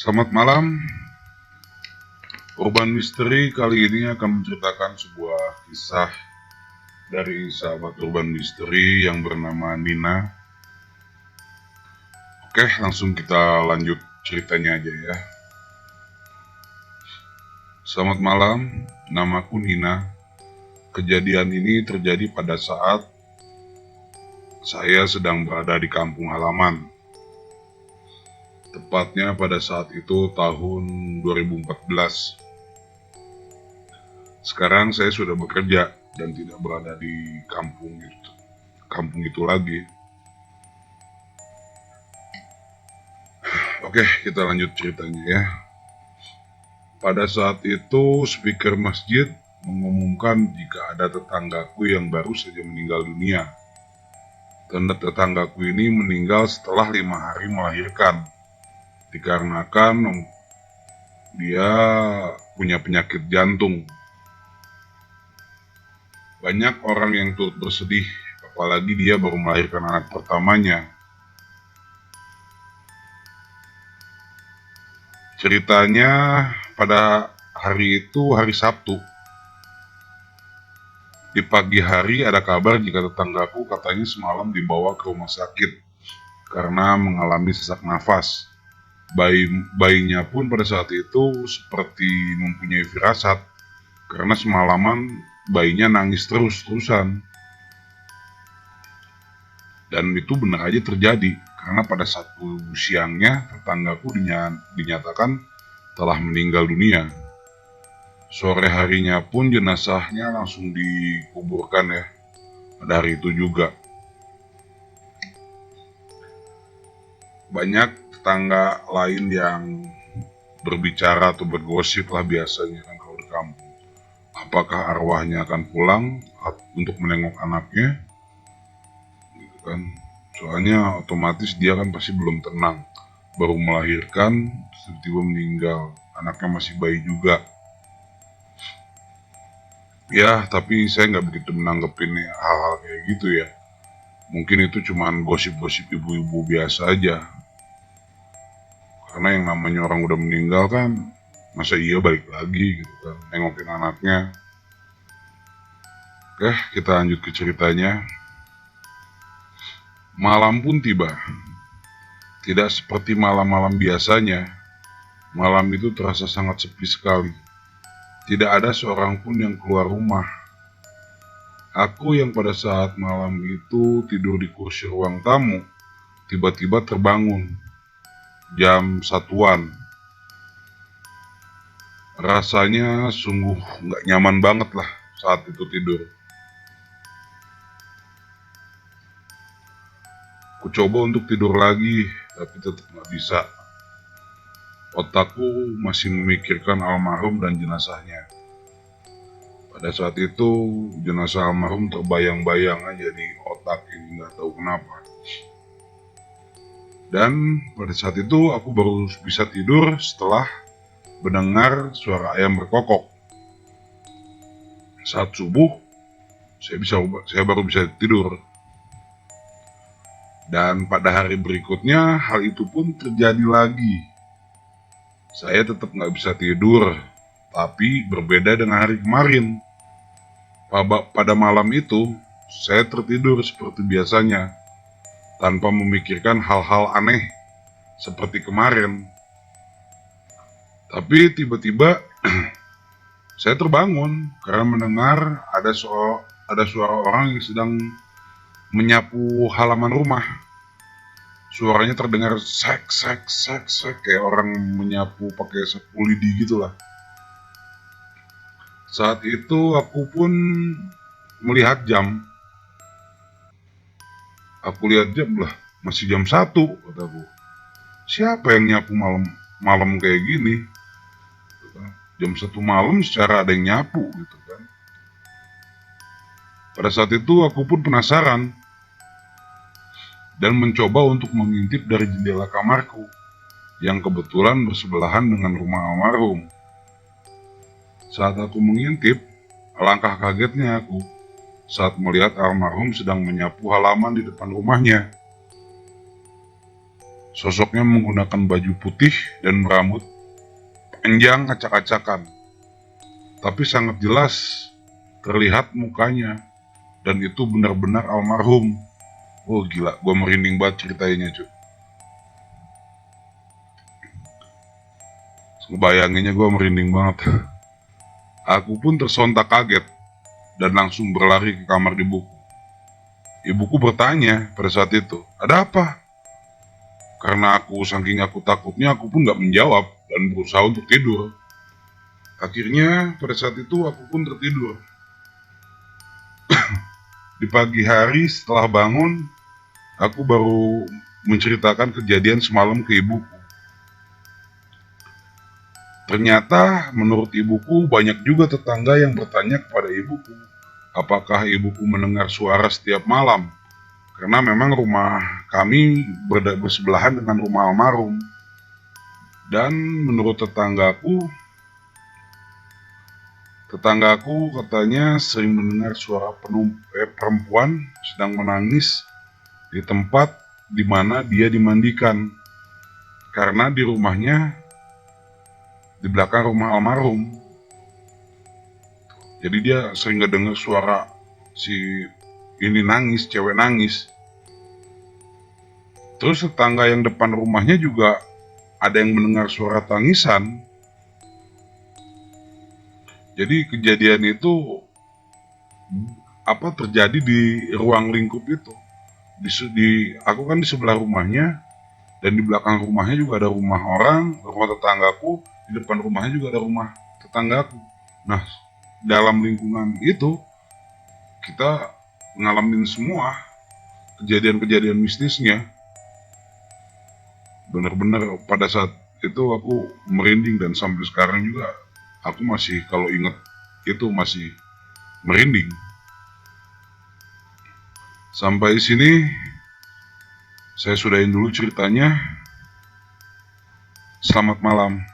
Selamat malam. Urban Misteri kali ini akan menceritakan sebuah kisah dari sahabat Urban Misteri yang bernama Nina. Oke, langsung kita lanjut ceritanya aja ya. Selamat malam, namaku Nina. Kejadian ini terjadi pada saat saya sedang berada di kampung halaman. Tepatnya pada saat itu tahun 2014. Sekarang saya sudah bekerja dan tidak berada di kampung itu lagi. Oke, kita lanjut ceritanya ya. Pada saat itu speaker masjid mengumumkan jika ada tetanggaku yang baru saja meninggal dunia. Tetanggaku ini meninggal setelah 5 hari melahirkan, dikarenakan dia punya penyakit jantung. Banyak orang yang turut bersedih, apalagi dia baru melahirkan anak pertamanya. Ceritanya pada hari itu hari Sabtu. Di pagi hari ada kabar jika tetanggaku katanya semalam dibawa ke rumah sakit karena mengalami sesak nafas. Bayinya pun pada saat itu seperti mempunyai firasat karena semalaman bayinya nangis terus-terusan. Dan itu benar aja terjadi karena pada Sabtu siangnya tetanggaku dinyatakan telah meninggal dunia. Sore harinya pun jenazahnya langsung dikuburkan ya pada hari itu juga. Banyak tetangga lain yang berbicara atau bergosip lah biasanya kan kalau di kampung. Apakah arwahnya akan pulang untuk menengok anaknya? Gitu kan. Soalnya otomatis dia kan pasti belum tenang. Baru melahirkan, tiba-tiba meninggal. Anaknya masih bayi juga. Ya, tapi saya nggak begitu menanggepin hal-hal kayak gitu ya. Mungkin itu cuman gosip-gosip ibu-ibu biasa aja. Karena yang namanya orang udah meninggal kan, masa iya balik lagi gitu kan, nengokin anaknya. Oke, kita lanjut ke ceritanya. Malam pun tiba. Tidak seperti malam-malam biasanya. Malam itu terasa sangat sepi sekali. Tidak ada seorang pun yang keluar rumah. Aku yang pada saat malam itu tidur di kursi ruang tamu, tiba-tiba terbangun. Jam 1-an. Rasanya sungguh gak nyaman banget lah saat itu tidur. Ku coba untuk tidur lagi, tapi tetap gak bisa. Otakku masih memikirkan almarhum dan jenazahnya. Pada saat itu jenazah almarhum terbayang-bayang aja di otak ini, gak tahu kenapa. Dan pada saat itu aku baru bisa tidur setelah mendengar suara ayam berkokok. Saat subuh, saya baru bisa tidur. Dan pada hari berikutnya hal itu pun terjadi lagi. Saya tetap gak bisa tidur, tapi berbeda dengan hari kemarin. Pada malam itu, saya tertidur seperti biasanya, tanpa memikirkan hal-hal aneh seperti kemarin. Tapi tiba-tiba saya terbangun karena mendengar ada suara orang yang sedang menyapu halaman rumah. Suaranya terdengar sek kayak orang menyapu pakai sapu lidi gitulah. Saat itu aku pun melihat jam. Aku lihat jam lah, masih jam 1 kataku. Siapa yang nyapu malam kayak gini? Jam 1 malam secara ada yang nyapu gitu kan. Pada saat itu aku pun penasaran dan mencoba untuk mengintip dari jendela kamarku yang kebetulan bersebelahan dengan rumah almarhum. Saat aku mengintip, alangkah kagetnya aku saat melihat almarhum sedang menyapu halaman di depan rumahnya. Sosoknya menggunakan baju putih dan berambut panjang acak-acakan, tapi sangat jelas terlihat mukanya, dan itu benar-benar almarhum. Oh gila, gue merinding banget ceritanya cuy. Ngebayanginnya gue merinding banget. Aku pun tersontak kaget dan langsung berlari ke kamar ibuku. Ibuku bertanya pada saat itu, ada apa? Karena saking aku takutnya, aku pun gak menjawab dan berusaha untuk tidur. Akhirnya pada saat itu aku pun tertidur. Di pagi hari setelah bangun, aku baru menceritakan kejadian semalam ke ibuku. Ternyata menurut ibuku banyak juga tetangga yang bertanya kepada ibuku, apakah ibuku mendengar suara setiap malam. Karena memang rumah kami bersebelahan dengan rumah almarhum. Dan menurut tetanggaku katanya sering mendengar suara perempuan sedang menangis di tempat di mana dia dimandikan. Karena di rumahnya di belakang rumah almarhum. Jadi dia sering ngedenger suara si ini nangis, cewek nangis. Terus tetangga yang depan rumahnya juga ada yang mendengar suara tangisan. Jadi kejadian itu terjadi di ruang lingkup itu. Aku kan di sebelah rumahnya, dan di belakang rumahnya juga ada rumah orang, rumah tetanggaku, di depan rumahnya juga ada rumah tetanggaku. Nah, dalam lingkungan itu kita ngalamin semua kejadian-kejadian mistisnya. Bener-bener pada saat itu aku merinding, dan sampai sekarang juga aku masih kalau inget itu masih merinding. Sampai sini saya sudahin dulu ceritanya. Selamat malam.